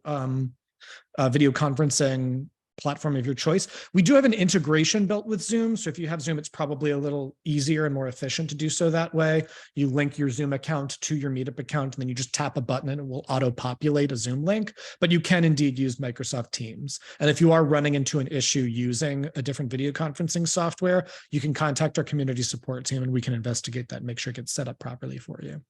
video conferencing platform of your choice. We do have an integration built with Zoom. So if you have Zoom, it's probably a little easier and more efficient to do so that way. You link your Zoom account to your Meetup account, and then you just tap a button and it will auto-populate a Zoom link. But you can indeed use Microsoft Teams. And if you are running into an issue using a different video conferencing software, you can contact our community support team and we can investigate that and make sure it gets set up properly for you.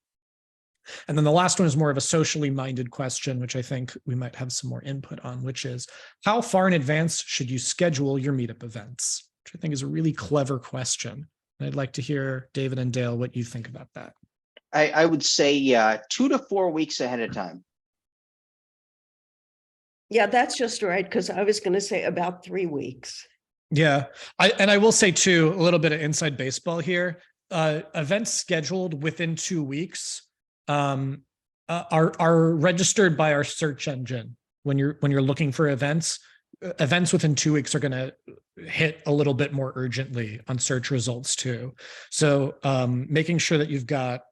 And then the last one is more of a socially minded question, which I think we might have some more input on, which is, how far in advance should you schedule your Meetup events? Which I think is a really clever question. And I'd like to hear, David and Dale, what you think about that.
I would say 2 to 4 weeks ahead of time.
Yeah, that's just right, because I was going to say about 3 weeks.
Yeah, I will say too, a little bit of inside baseball here. Events scheduled within 2 weeks are registered by our search engine. When you're looking for events within 2 weeks are going to hit a little bit more urgently on search results too. So making sure that you've got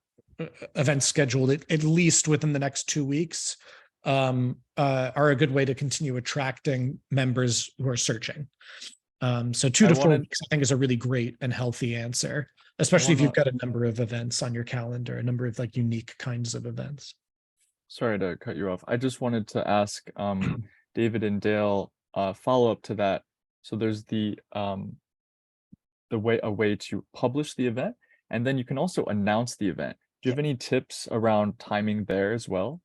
events scheduled at least within the next 2 weeks are a good way to continue attracting members who are searching. So 2 to 4 weeks, I think, is a really great and healthy answer, especially if you've got a number of events on your calendar, a number of like unique kinds of events.
Sorry to cut you off. I just wanted to ask David and Dale follow up to that. So there's a way to publish the event, and then you can also announce the event. Do you have any tips around timing there as well?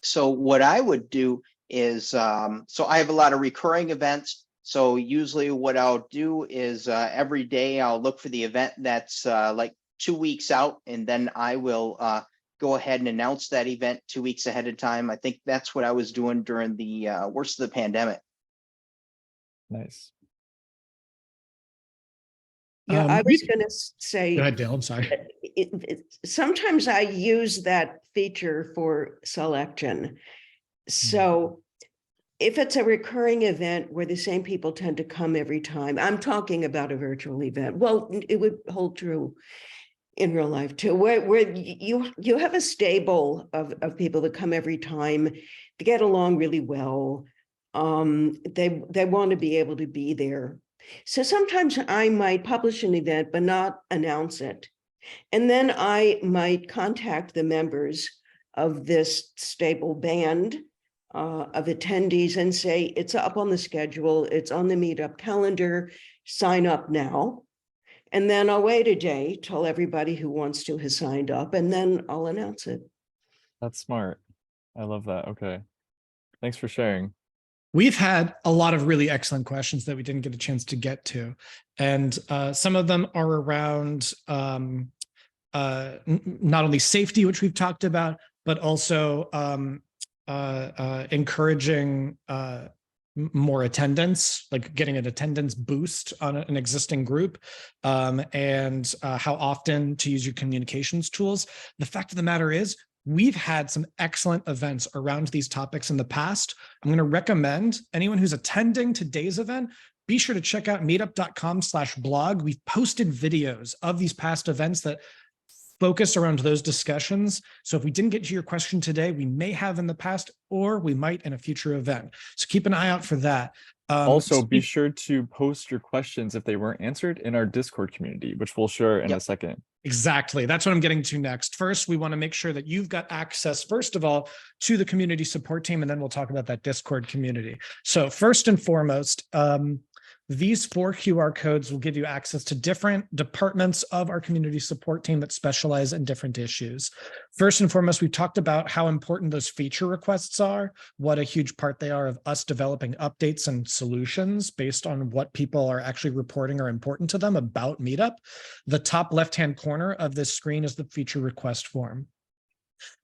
So what I would do is, so I have a lot of recurring events. So usually what I'll do is every day I'll look for the event that's like 2 weeks out, and then I will go ahead and announce that event 2 weeks ahead of time. I think that's what I was doing during the worst of the pandemic.
Nice.
Yeah, I was going to say,
go ahead, Dale, I'm sorry.
Sometimes I use that feature for selection. So if it's a recurring event where the same people tend to come every time, I'm talking about a virtual event. Well, it would hold true in real life too, where you have a stable of people that come every time, they get along really well. They want to be able to be there. So sometimes I might publish an event, but not announce it. And then I might contact the members of this stable band of attendees and say, it's up on the schedule, it's on the Meetup calendar, sign up now. And then I'll wait a day till everybody who wants to has signed up, and then I'll announce it.
That's smart. I love that. Okay. Thanks for sharing.
We've had a lot of really excellent questions that we didn't get a chance to get to. And some of them are around not only safety, which we've talked about, but also encouraging more attendance, like getting an attendance boost on an existing group, and how often to use your communications tools. The fact of the matter is, we've had some excellent events around these topics in the past. I'm going to recommend anyone who's attending today's event, be sure to check out meetup.com/blog. We've posted videos of these past events that focus around those discussions. So if we didn't get to your question today, we may have in the past, or we might in a future event. So keep an eye out for that.
Also, be sure to post your questions if they weren't answered in our Discord community, which we'll share in a second.
Exactly. That's what I'm getting to next. First, we want to make sure that you've got access, first of all, to the community support team, and then we'll talk about that Discord community. So first and foremost, these 4 QR codes will give you access to different departments of our community support team that specialize in different issues. First and foremost, we've talked about how important those feature requests are, what a huge part they are of us developing updates and solutions based on what people are actually reporting are important to them about Meetup. The top left-hand corner of this screen is the feature request form.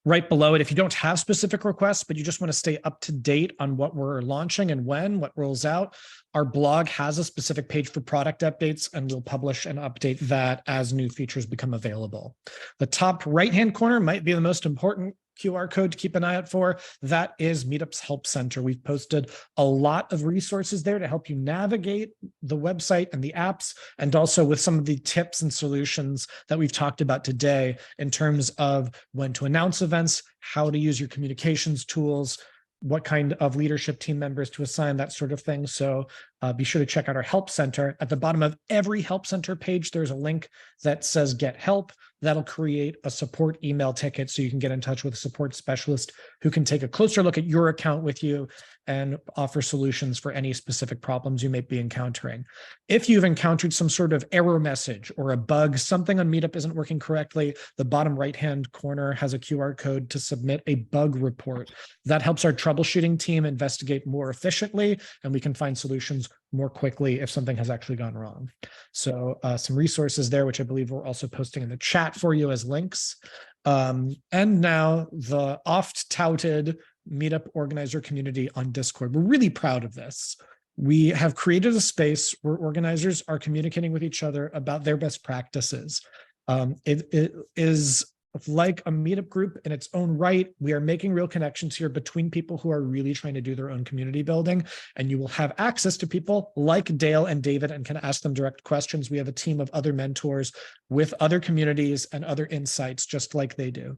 Right below it, if you don't have specific requests, but you just want to stay up to date on what we're launching and when, what rolls out, our blog has a specific page for product updates, and we'll publish and update that as new features become available. The top right-hand corner might be the most important QR code to keep an eye out for. That is Meetup's Help Center. We've posted a lot of resources there to help you navigate the website and the apps, and also with some of the tips and solutions that we've talked about today in terms of when to announce events, how to use your communications tools, what kind of leadership team members to assign, that sort of thing. So be sure to check out our Help Center. At the bottom of every Help Center page, there's a link that says Get Help. That'll create a support email ticket so you can get in touch with a support specialist who can take a closer look at your account with you and offer solutions for any specific problems you may be encountering. If you've encountered some sort of error message or a bug, something on Meetup isn't working correctly, the bottom right-hand corner has a QR code to submit a bug report. That helps our troubleshooting team investigate more efficiently, and we can find solutions more quickly if something has actually gone wrong. So some resources there, which I believe we're also posting in the chat for you as links. And now the oft-touted Meetup organizer community on Discord. We're really proud of this. We have created a space where organizers are communicating with each other about their best practices. It is like a meetup group in its own right. We are making real connections here between people who are really trying to do their own community building. And you will have access to people like Dale and David and can ask them direct questions. We have a team of other mentors with other communities and other insights, just like they do.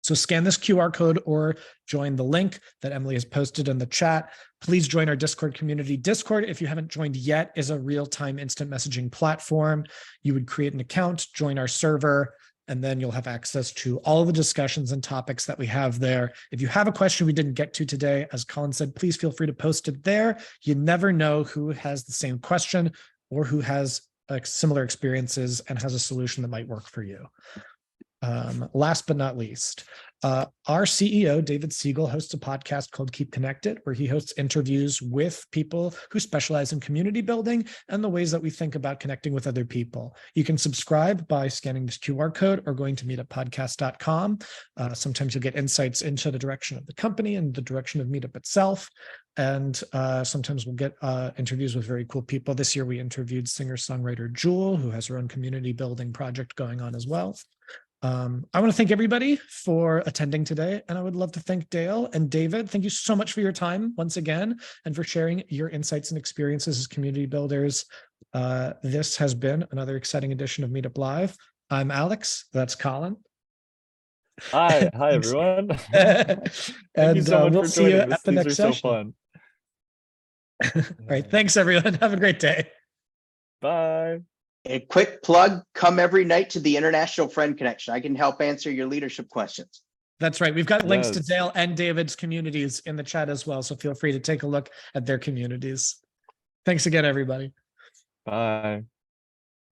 So scan this QR code or join the link that Emily has posted in the chat. Please join our Discord community. Discord, if you haven't joined yet, is a real-time instant messaging platform. You would create an account, join our server, and then you'll have access to all the discussions and topics that we have there. If you have a question we didn't get to today, as Colin said, please feel free to post it there. You never know who has the same question or who has similar experiences and has a solution that might work for you. Last but not least, our CEO, David Siegel, hosts a podcast called Keep Connected, where he hosts interviews with people who specialize in community building and the ways that we think about connecting with other people. You can subscribe by scanning this QR code or going to meetuppodcast.com. Sometimes you'll get insights into the direction of the company and the direction of Meetup itself. And sometimes we'll get interviews with very cool people. This year, we interviewed singer-songwriter Jewel, who has her own community building project going on as well. I want to thank everybody for attending today, and I would love to thank Dale and David. Thank you so much for your time once again and for sharing your insights and experiences as community builders. This has been another exciting edition of Meetup Live. I'm Alex. That's Colin.
Hi everyone. Thank you so much
we'll
for
see you
joining.
at the
These
next
are so
session.
fun.
All right. Thanks, everyone. Have a great day.
Bye.
A quick plug, come every night to the International Friend Connection. I can help answer your leadership questions.
That's right. We've got links to
Yes.
Dale and David's communities in the chat as well. So feel free to take a look at their communities. Thanks again, everybody.
Bye.